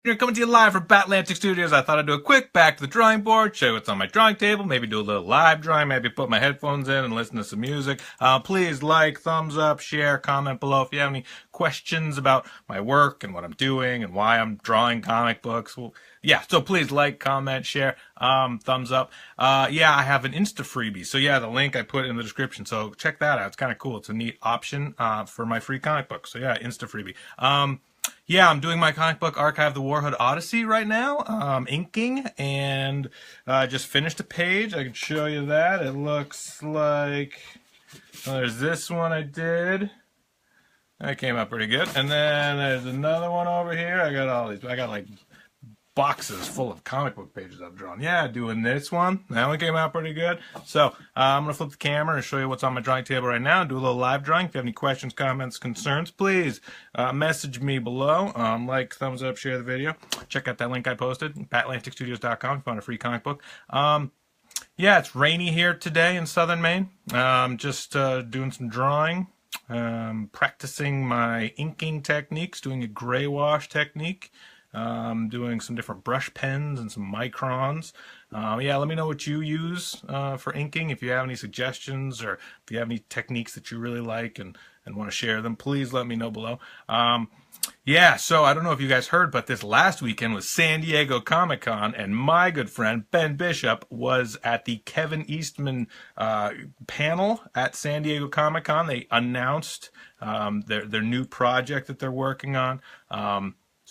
Here, coming to you live from Batlantic Studios. I thought I'd do a quick back to the drawing board, show you what's on my drawing table, maybe do a little live drawing, maybe put my headphones in and listen to some music. Please like, thumbs up, share, comment below if you have any questions about my work and what I'm doing and why I'm drawing comic books. Well, yeah, so please like, comment, share, thumbs up. Yeah, I have an Insta freebie. So yeah, the link I put in the description. So check that out. It's kind of cool. It's a neat option for my free comic book. So yeah, Insta freebie. Yeah, I'm doing my comic book Archive the Warhood Odyssey right now, inking, and I just finished a page. I can show you that. It looks like, there's this one I did. That came out pretty good. And then there's another one over here. I got all these, I got like boxes full of comic book pages I've drawn. Yeah, doing this one. That one came out pretty good. So I'm going to flip the camera and show you what's on my drawing table right now and do a little live drawing. If you have any questions, comments, concerns, please message me below. Like, thumbs up, share the video. Check out that link I posted, batlanticstudios.com, if you want a free comic book. Yeah, it's rainy here today in southern Maine. Just doing some drawing. Practicing my inking techniques, doing a gray wash technique. Doing some different brush pens and some microns. Yeah, let me know what you use for inking. If you have any suggestions or if you have any techniques that you really like and want to share them, please let me know below. Yeah, so I don't know if you guys heard, but this last weekend was San Diego Comic-Con, and my good friend Ben Bishop was at the Kevin Eastman panel at San Diego Comic-Con. They announced their new project that they're working on.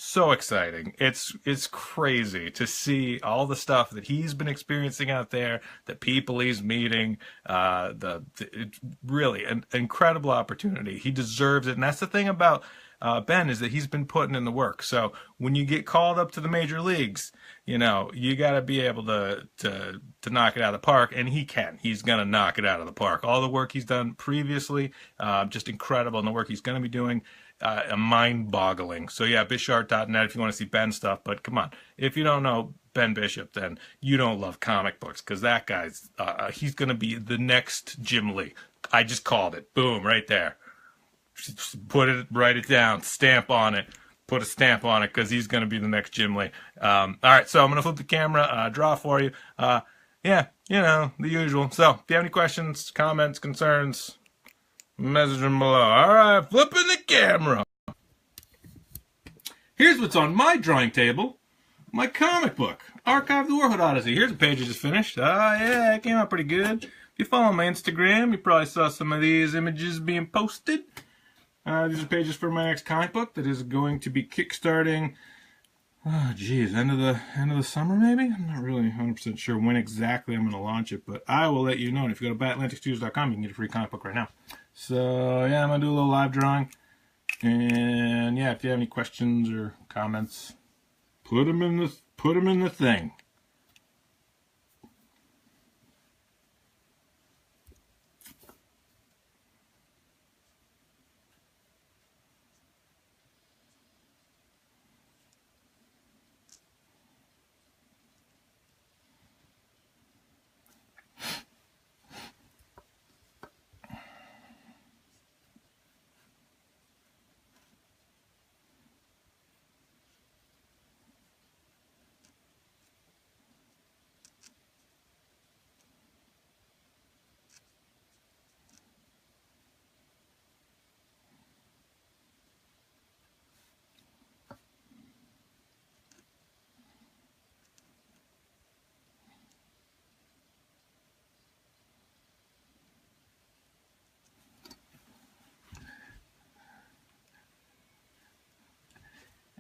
So exciting. It's crazy to see all the stuff that he's been experiencing out there, the people he's meeting, it's really an incredible opportunity. He deserves it. And that's the thing about Ben, is that he's been putting in the work. So when you get called up to the major leagues, you know, you got to be able to knock it out of the park, and he can. He's going to knock it out of the park. All the work he's done previously, just incredible, and the work he's going to be doing, mind-boggling. So yeah, bishart.net if you want to see Ben stuff. But come on, if you don't know Ben Bishop, then you don't love comic books, because that guy's he's going to be the next Jim Lee. I just called it. Boom, right there. Write it down, stamp on it, put a stamp on it, because he's going to be the next Jim Lee. All right, so I'm going to flip the camera, draw for you. Yeah, you know, the usual. So if you have any questions, comments, concerns, message them below. All right, flipping the camera. Here's what's on my drawing table. My comic book, Archive the Warhood Odyssey. Here's a page I just finished. Yeah, it came out pretty good. If you follow my Instagram, you probably saw some of these images being posted. These are pages for my next comic book that is going to be kickstarting. Oh, geez, end of the summer, maybe? I'm not really 100% sure when exactly I'm going to launch it, but I will let you know. And if you go to batlanticstudios.com, you can get a free comic book right now. So, yeah, I'm going to do a little live drawing. And, yeah, if you have any questions or comments, put them in the thing.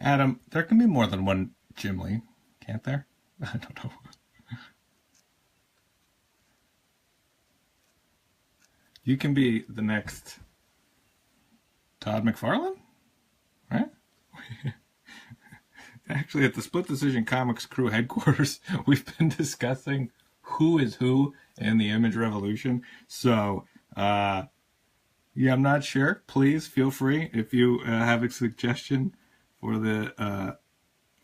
Adam, there can be more than one Jim Lee, can't there? I don't know. You can be the next Todd McFarlane, right? Actually, at the Split Decision Comics crew headquarters, we've been discussing who is who in the Image Revolution. So, yeah, I'm not sure. Please feel free if you have a suggestion for the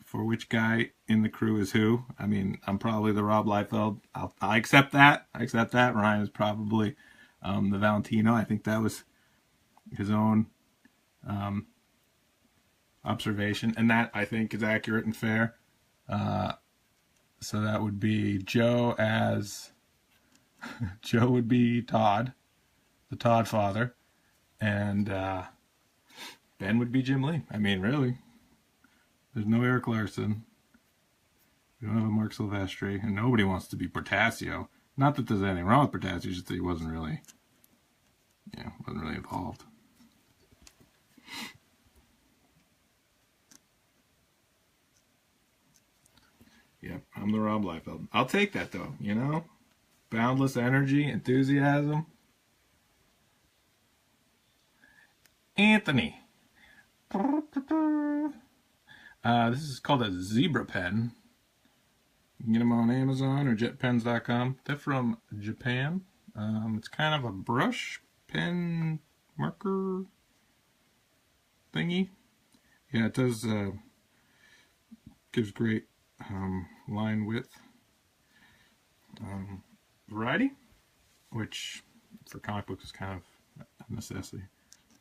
for which guy in the crew is who. I mean, I'm probably the Rob Liefeld. I accept that. I accept that. Ryan is probably the Valentino. I think that was his own observation, and that I think is accurate and fair. So that would be Joe as Joe would be Todd, the Todd father, and Ben would be Jim Lee. I mean, really, there's no Eric Larson. We don't have a Mark Silvestri, and nobody wants to be Portasio. Not that there's anything wrong with Portasio, just that he wasn't really, wasn't really involved. Yep, I'm the Rob Liefeld. I'll take that though, boundless energy, enthusiasm. Anthony. This is called a zebra pen. You can get them on Amazon or jetpens.com. They're from Japan. It's kind of a brush pen marker thingy. Yeah, it does. Gives great line width variety, which for comic books is kind of a necessity.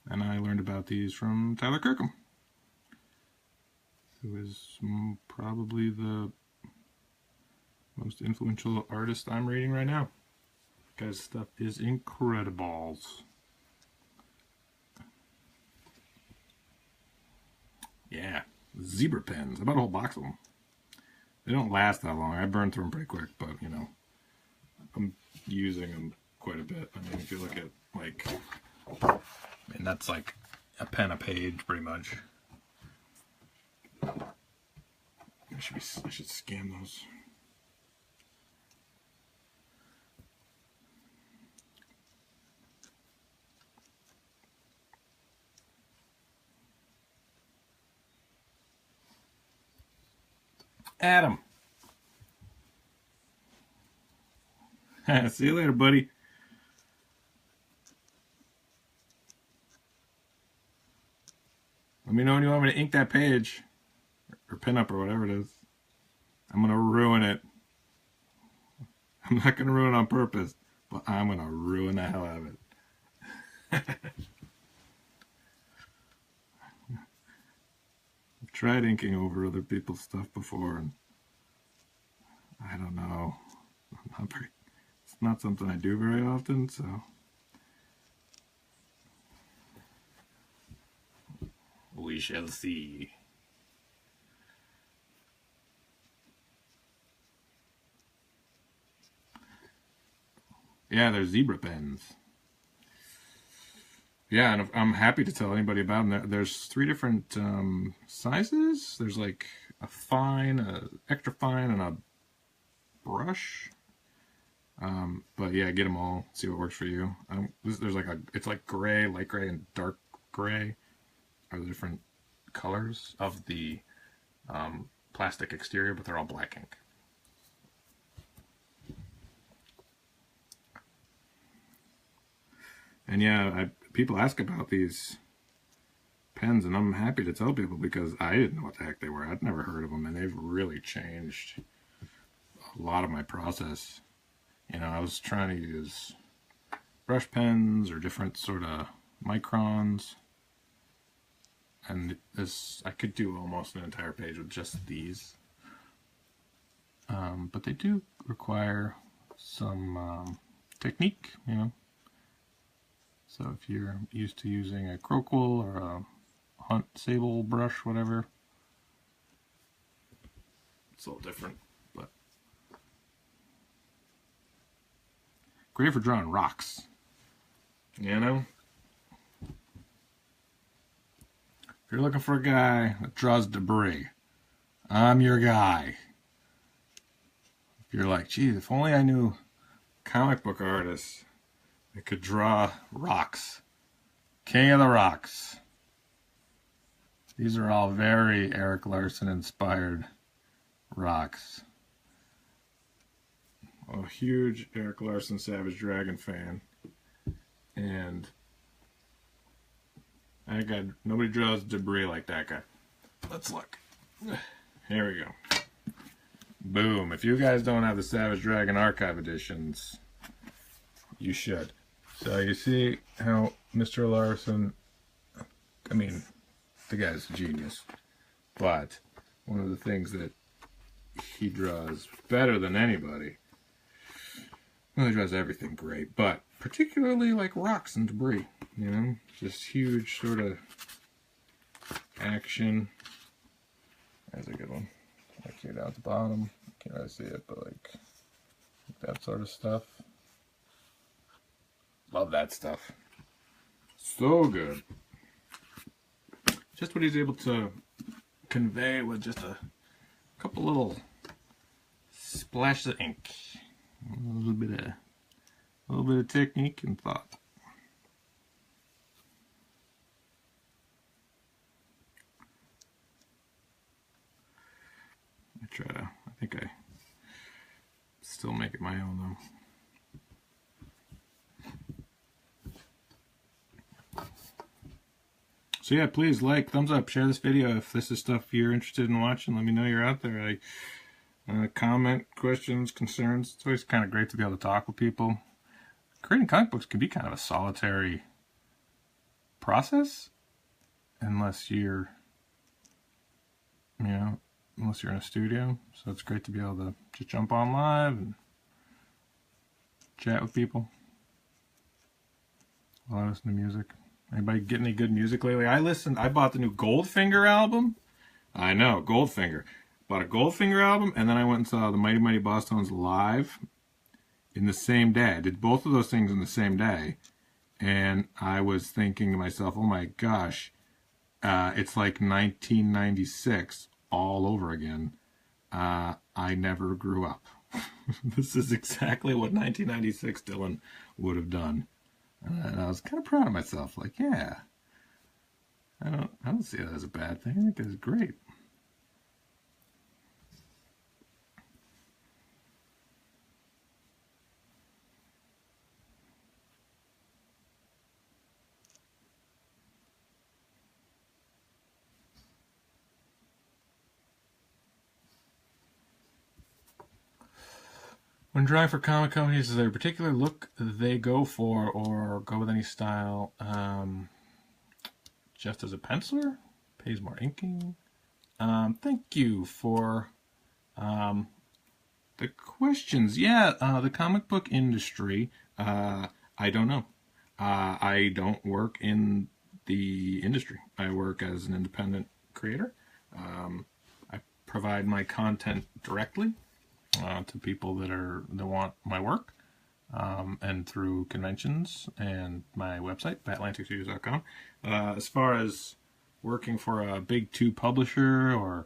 And I learned about these from Tyler Kirkham, who is probably the most influential artist I'm reading right now. Guy's stuff is incredibles. Yeah, zebra pens. I bought a whole box of them. They don't last that long. I burned through them pretty quick, but I'm using them quite a bit. I mean, if you look at and that's like a pen a page, pretty much. I should scan those. Adam. See you later, buddy. Let me know when you want me to ink that page or pin up or whatever it is. I'm going to ruin it. I'm not going to ruin it on purpose, but I'm going to ruin the hell out of it. I've tried inking over other people's stuff before, and I don't know. It's not something I do very often, so. We shall see. Yeah, they're zebra pens. Yeah, and I'm happy to tell anybody about them. There's 3 different sizes. There's like a fine, a extra fine, and a brush. But yeah, get them all. See what works for you. There's like it's like gray, light gray, and dark gray are the different colors of the plastic exterior, but they're all black ink. And yeah, people ask about these pens, and I'm happy to tell people because I didn't know what the heck they were. I'd never heard of them, and they've really changed a lot of my process. I was trying to use brush pens or different sort of microns, and I could do almost an entire page with just these. But they do require some technique, So if you're used to using a Crowquill or a Hunt Sable brush, whatever, it's a little different, but great for drawing rocks. If you're looking for a guy that draws debris, I'm your guy. If you're like, geez, if only I knew comic book artists that could draw rocks. King of the Rocks. These are all very Eric Larson inspired rocks. A huge Eric Larson Savage Dragon fan. And nobody draws debris like that guy. Let's look. Here we go. Boom. If you guys don't have the Savage Dragon Archive editions, you should. So you see how Mr. Larson, the guy's a genius. But one of the things that he draws better than anybody, well, he draws everything great, but particularly like rocks and debris, you know, just huge sort of action. There's a good one. Like here down at the bottom, can't really see it, but like that sort of stuff. Love that stuff. So good. Just what he's able to convey with just a couple little splashes of ink. A little bit of technique and thought. I think I still make it my own though. So yeah, please like, thumbs up, share this video if this is stuff you're interested in watching. Let me know you're out there. Comment, questions, concerns. It's always kind of great to be able to talk with people. Creating comic books can be kind of a solitary process unless you're, unless you're in a studio. So it's great to be able to just jump on live and chat with people while I listen to music. Anybody get any good music lately? I bought the new Goldfinger album. I know, Goldfinger. Bought a Goldfinger album, and then I went and saw the Mighty Mighty Boss Tones live in the same day. I did both of those things in the same day. And I was thinking to myself, oh my gosh, it's like 1996 all over again. I never grew up. This is exactly what 1996 Dylan would have done. And I was kind of proud of myself. Like, yeah, I don't see that as a bad thing. I think it's great. When drawing for comic companies, is there a particular look they go for or go with any style? Just as a penciler? Pays more inking? Thank you for the questions. Yeah, the comic book industry, I don't know. I don't work in the industry. I work as an independent creator. I provide my content directly to people that want my work, and through conventions and my website, batlanticstudios.com. As far as working for a big two publisher or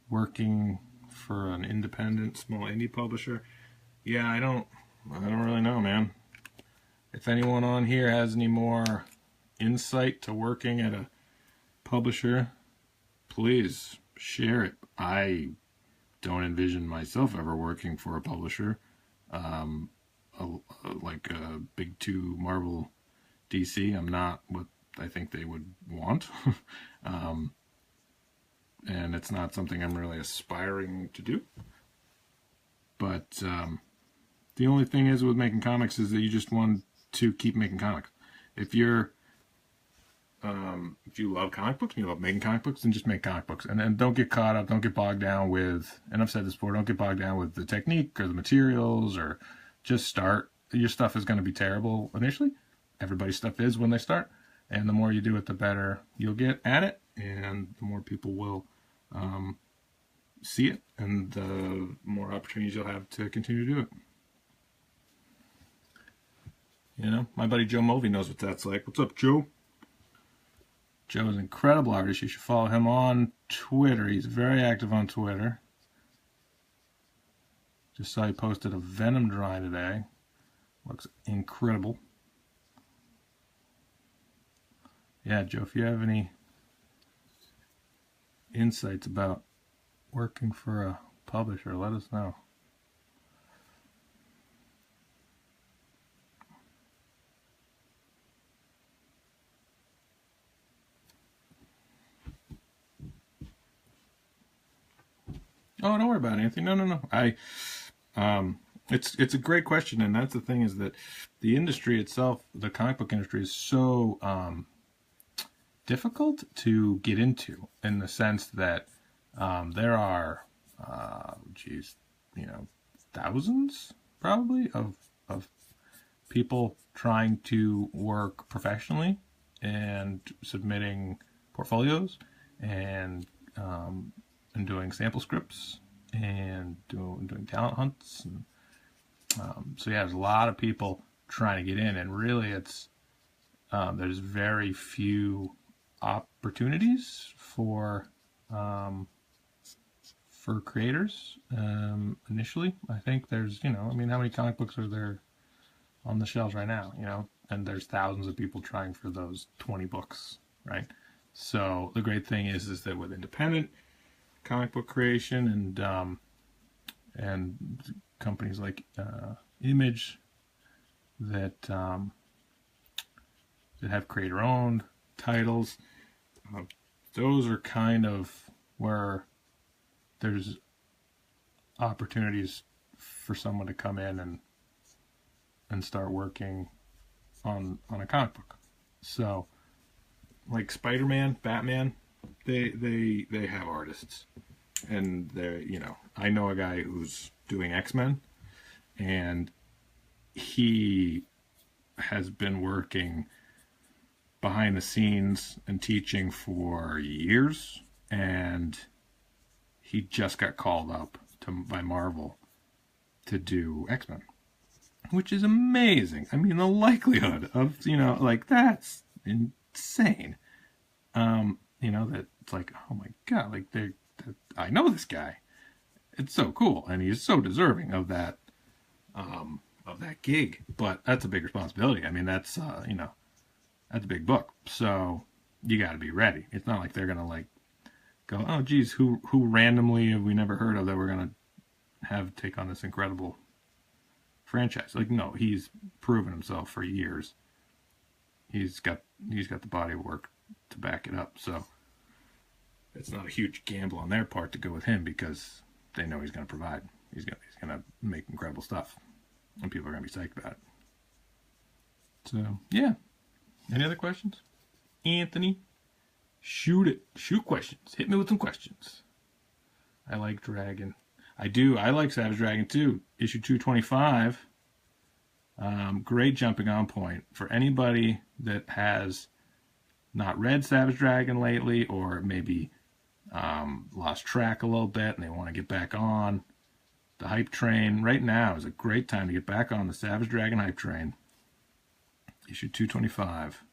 working for an independent small indie publisher, yeah, I don't really know, man. If anyone on here has any more insight to working at a publisher, please share it. I don't envision myself ever working for a publisher, like a big two Marvel, DC. I'm not what I think they would want. And it's not something I'm really aspiring to do. But the only thing is with making comics is that you just want to keep making comics. If you love comic books and you love making comic books, then just make comic books. And don't get caught up, don't get bogged down with, and I've said this before, don't get bogged down with the technique or the materials, or just start. Your stuff is going to be terrible initially. Everybody's stuff is when they start. And the more you do it, the better you'll get at it. And the more people will see it. And the more opportunities you'll have to continue to do it. You know, my buddy Joe Movie knows what that's like. What's up, Joe? Joe is an incredible artist. You should follow him on Twitter. He's very active on Twitter. Just saw he posted a Venom drawing today. Looks incredible. Yeah, Joe, if you have any insights about working for a publisher, let us know. Oh, don't worry about anything. No. It's a great question, and that's the thing, is that the industry itself, the comic book industry, is so difficult to get into, in the sense that there are, thousands probably of people trying to work professionally and submitting portfolios and doing sample scripts and doing talent hunts. And, so yeah, there's a lot of people trying to get in, and really it's there's very few opportunities for creators initially. I think there's, how many comic books are there on the shelves right now, and there's thousands of people trying for those 20 books, right? So the great thing is that with independent comic book creation and companies like Image that have creator-owned titles, those are kind of where there's opportunities for someone to come in and start working on a comic book. So, like Spider-Man, Batman, they have artists, and I know a guy who's doing X-Men, and he has been working behind the scenes and teaching for years, and he just got called up by Marvel to do X-Men, which is amazing. I mean, the likelihood of, that's insane. That it's like, oh my God, like I know this guy. It's so cool, and he's so deserving of that gig. But that's a big responsibility. I mean, that's that's a big book. So you got to be ready. It's not like they're gonna go, oh geez, who randomly have we never heard of that we're gonna have take on this incredible franchise. No, he's proven himself for years. He's got the body of work to back it up. So it's not a huge gamble on their part to go with him, because they know he's going to provide. He's going to make incredible stuff, and people are going to be psyched about it. So yeah. Any other questions? Anthony, shoot it. Shoot questions. Hit me with some questions. I like Dragon. I do. I like Savage Dragon too. Issue 225. Great jumping on point for anybody that has not read Savage Dragon lately, or maybe lost track a little bit and they want to get back on the hype train. Right now is a great time to get back on the Savage Dragon hype train. Issue 225.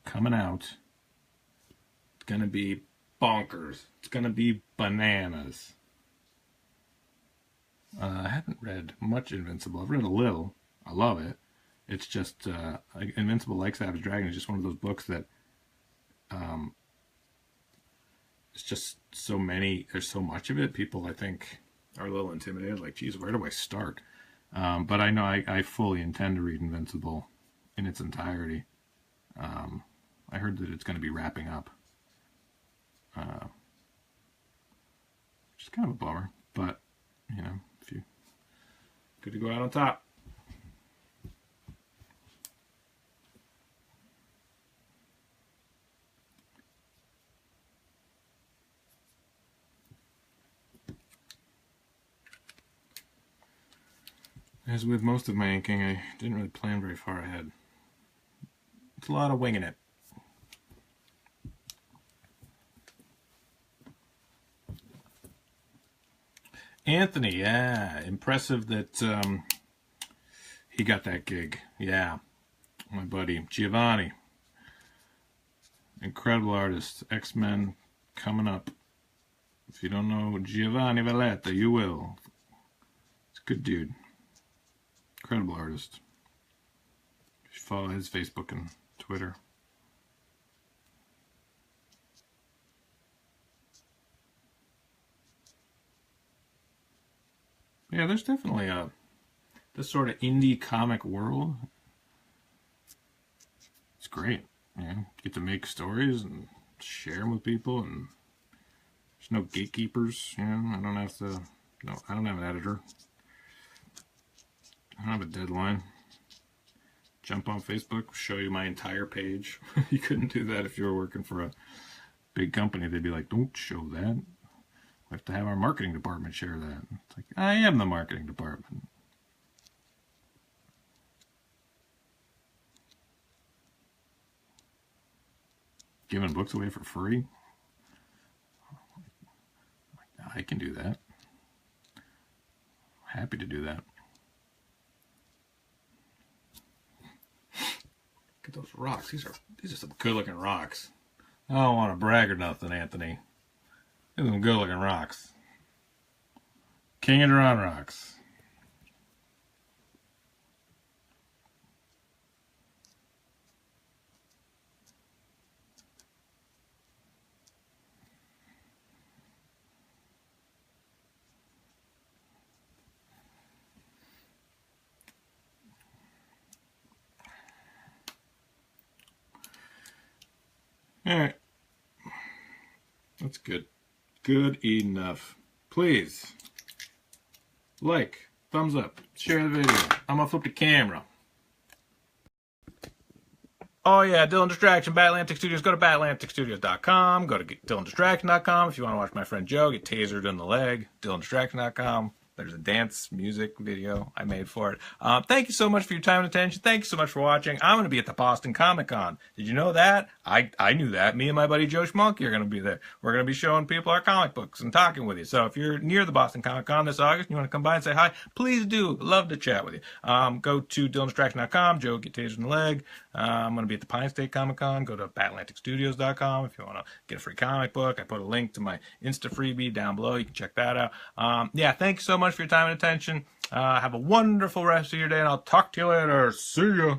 Coming out. It's going to be bonkers. It's going to be bananas. I haven't read much Invincible. I've read a little. I love it. It's just, Invincible, like Savage Dragon, is just one of those books that, it's just so many, there's so much of it. People, I think, are a little intimidated, like, geez, where do I start? But I know I fully intend to read Invincible in its entirety. I heard that it's going to be wrapping up. Which is kind of a bummer, but, if you good to go out on top. As with most of my inking, I didn't really plan very far ahead. It's a lot of winging it. Anthony, yeah, impressive that he got that gig. Yeah, my buddy Giovanni, incredible artist. X-Men coming up. If you don't know Giovanni Valletta, you will. It's a good dude. Incredible artist. You should follow his Facebook and Twitter. Yeah, there's definitely this sort of indie comic world. It's great. Get to make stories and share them with people, and there's no gatekeepers. I don't have to. No, I don't have an editor. I don't have a deadline. jump on Facebook, show you my entire page. You couldn't do that if you were working for a big company. They'd be like, don't show that. We have to have our marketing department share that. It's like, I am the marketing department. Giving books away for free? I can do that. Happy to do that. Look at those rocks. These are some good looking rocks. I don't want to brag or nothing, Anthony. These are some good looking rocks. King of Duran rocks. Alright. That's good. Good enough. Please, like, thumbs up, share the video. I'm gonna flip the camera. Oh yeah, Dylan Distraction, Batlantic Studios. Go to batlanticstudios.com. Go to dylandistraction.com if you want to watch my friend Joe get tasered in the leg. dylandistraction.com. There's a dance music video I made for it. Thank you so much for your time and attention. Thank you so much for watching. I'm going to be at the Boston Comic Con. Did you know that? I knew that. Me and my buddy Joe Schmunke are going to be there. We're going to be showing people our comic books and talking with you. So if you're near the Boston Comic Con this August and you want to come by and say hi, please do. Love to chat with you. Go to dylandistraction.com. Joe, get tasered in the leg. I'm going to be at the Pine State Comic Con. Go to batlanticstudios.com if you want to get a free comic book. I put a link to my Insta freebie down below. You can check that out. Yeah, thanks so much for your time and attention. Have a wonderful rest of your day, and I'll talk to you later. See ya.